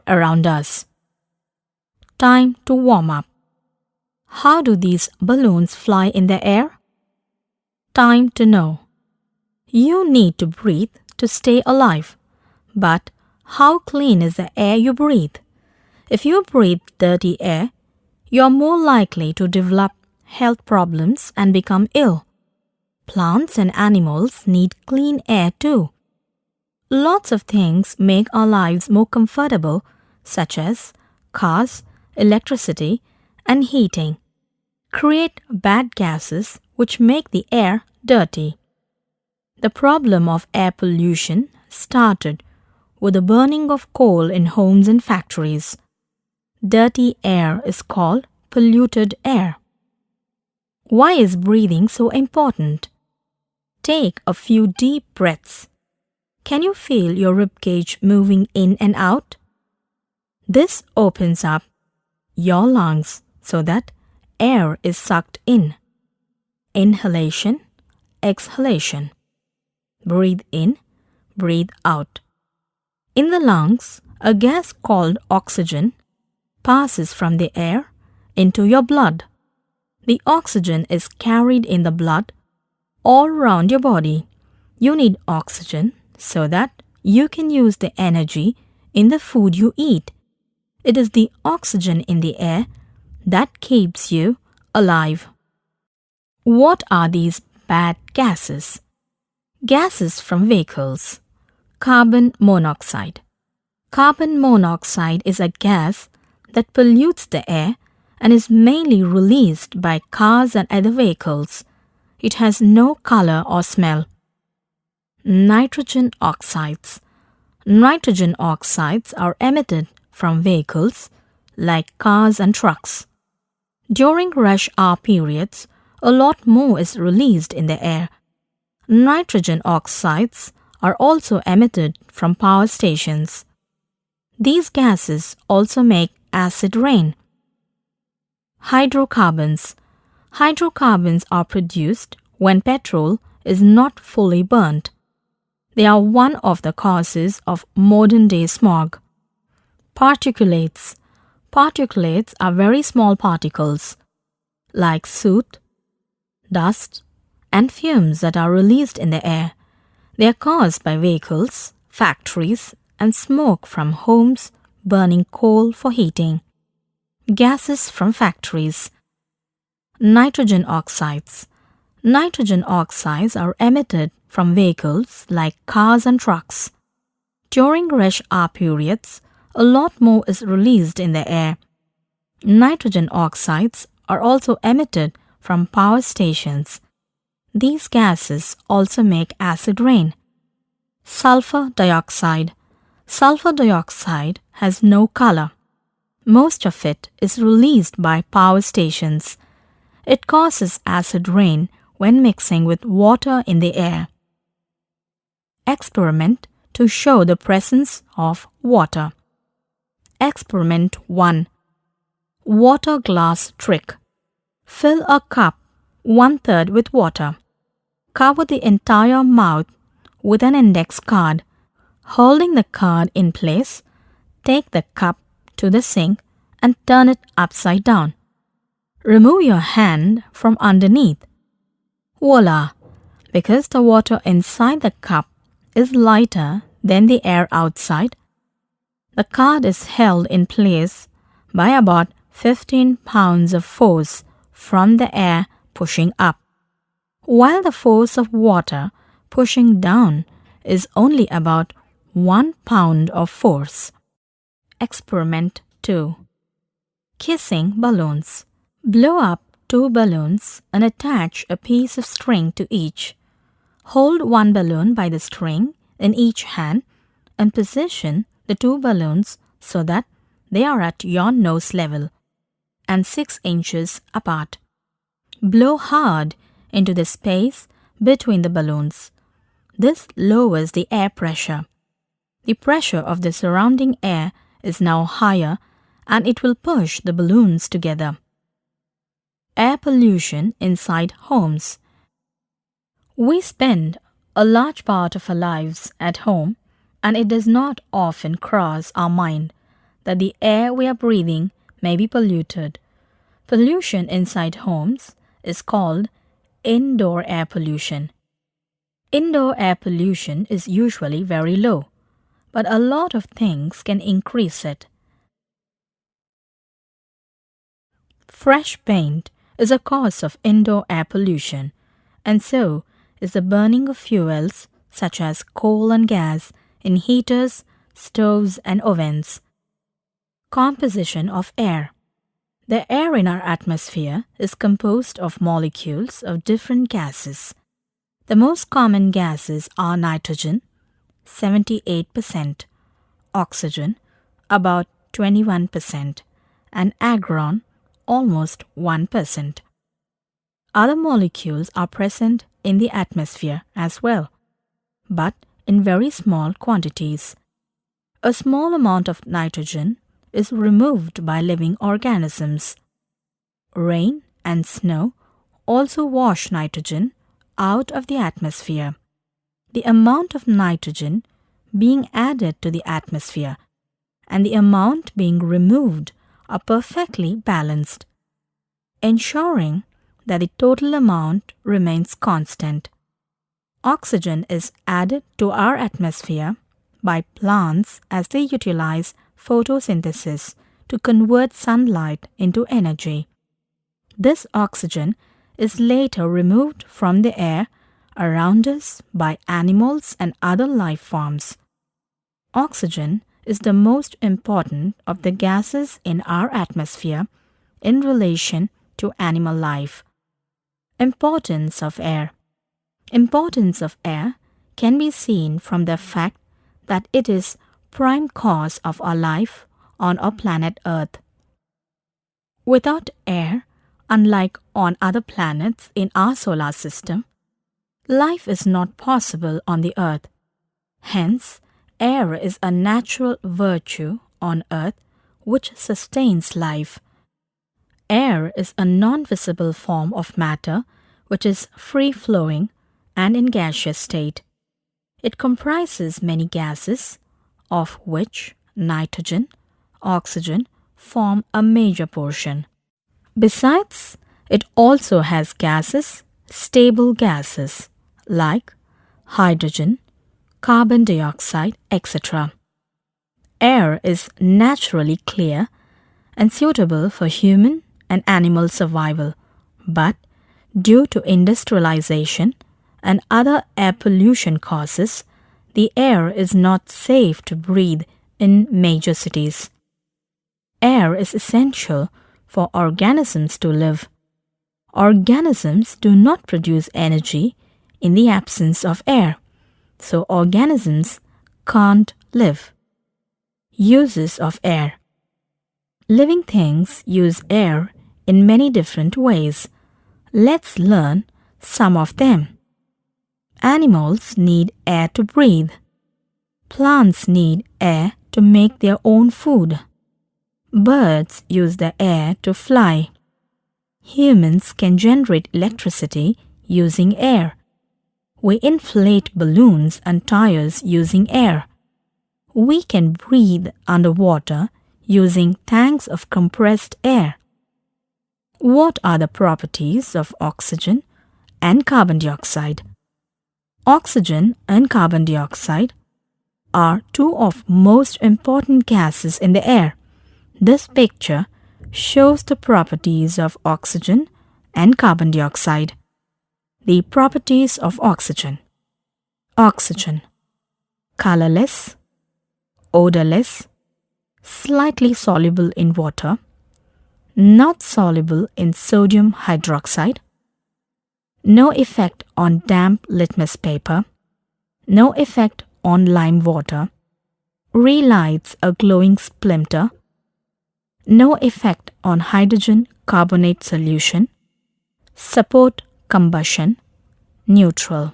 around us. Time to warm up. How do these balloons fly in the air? Time to know. You need to breathe to stay alive. But how clean is the air you breathe? If you breathe dirty air, you are more likely to develop health problems and become ill. Plants and animals need clean air too. Lots of things make our lives more comfortable, such as cars, electricity, and heating. Create bad gases which make the air dirty. The problem of air pollution started with the burning of coal in homes and factories. Dirty air is called polluted air. Why is breathing so important? Take a few deep breaths. Can you feel your ribcage moving in and out? This opens up your lungs so that air is sucked in. Inhalation, exhalation. Breathe in, breathe out. In the lungs, a gas called oxygen passes from the air into your blood. The oxygen is carried in the blood all around your body. You need oxygen so that you can use the energy in the food you eat. It is the oxygen in the air that keeps you alive. What are these bad gases? Gases from vehicles. Carbon monoxide. Carbon monoxide is a gas that pollutes the air and is mainly released by cars and other vehicles. It has no color or smell. Nitrogen oxides. Nitrogen oxides are emitted from vehicles like cars and trucks. During rush hour periods, a lot more is released in the air. Nitrogen oxides are also emitted from power stations. These gases also make acid rain. Hydrocarbons. Hydrocarbons are produced when petrol is not fully burnt. They are one of the causes of modern-day smog. Particulates. Particulates are very small particles, like soot, dust, and fumes that are released in the air. They are caused by vehicles, factories, and smoke from homes burning coal for heating. Gases from factories. Nitrogen oxides. Nitrogen oxides are emitted from vehicles like cars and trucks. During rush hour periods, a lot more is released in the air. Nitrogen oxides are also emitted from power stations. These gases also make acid rain. Sulfur dioxide. Sulfur dioxide has no color. Most of it is released by power stations. It causes acid rain when mixing with water in the air. Experiment to show the presence of water. Experiment 1. Water glass trick. Fill a cup 1/3 with water. Cover the entire mouth with an index card. Holding the card in place, take the cup to the sink and turn it upside down. Remove your hand from underneath. Voila! Because the water inside the cup is lighter than the air outside, the card is held in place by about 15 pounds of force from the air pushing up, while the force of water pushing down is only about 1 pound of force. Experiment 2. Kissing balloons. Blow up 2 balloons and attach a piece of string to each. Hold 1 balloon by the string in each hand and position the 2 balloons so that they are at your nose level and 6 inches apart. Blow hard into the space between the balloons. This lowers the air pressure. The pressure of the surrounding air is now higher and it will push the balloons together. Air pollution inside homes. We spend a large part of our lives at home, and it does not often cross our mind that the air we are breathing may be polluted. Pollution inside homes is called indoor air pollution. Indoor air pollution is usually very low, but a lot of things can increase it. Fresh paint is a cause of indoor air pollution, and so is the burning of fuels such as coal and gas in heaters, stoves, and ovens. Composition of air. The air in our atmosphere is composed of molecules of different gases. The most common gases are nitrogen, 78%, oxygen, about 21%, and argon, almost 1%. Other molecules are present in the atmosphere as well, but in very small quantities. A small amount of nitrogen is removed by living organisms. Rain and snow also wash nitrogen out of the atmosphere. The amount of nitrogen being added to the atmosphere and the amount being removed are perfectly balanced, ensuring that the total amount remains constant. Oxygen is added to our atmosphere by plants as they utilize photosynthesis to convert sunlight into energy. This oxygen is later removed from the air around us by animals and other life forms. Oxygen is the most important of the gases in our atmosphere in relation to animal life. Importance of air. Importance of air can be seen from the fact that it is prime cause of our life on our planet Earth. Without air, unlike on other planets in our solar system, life is not possible on the Earth. Hence, air is a natural virtue on Earth which sustains life. Air is a non-visible form of matter which is free-flowing and in gaseous state. It comprises many gases, of which nitrogen, oxygen form a major portion. Besides, it also has gases, stable gases, like hydrogen, carbon dioxide, etc. Air is naturally clear and suitable for human and animal survival, but due to industrialization and other air pollution causes, the air is not safe to breathe in major cities. Air is essential for organisms to live. Organisms do not produce energy in the absence of air, so organisms can't live. Uses of air. Living things use air in many different ways. Let's learn some of them. Animals need air to breathe. Plants need air to make their own food. Birds use the air to fly. Humans can generate electricity using air. We inflate balloons and tires using air. We can breathe underwater using tanks of compressed air. What are the properties of oxygen and carbon dioxide? Oxygen and carbon dioxide are two of most important gases in the air. This picture shows the properties of oxygen and carbon dioxide. The properties of oxygen. Oxygen: colorless, odorless, slightly soluble in water, not soluble in sodium hydroxide, no effect on damp litmus paper, no effect on lime water, relights a glowing splinter, no effect on hydrogen carbonate solution, support combustion, neutral.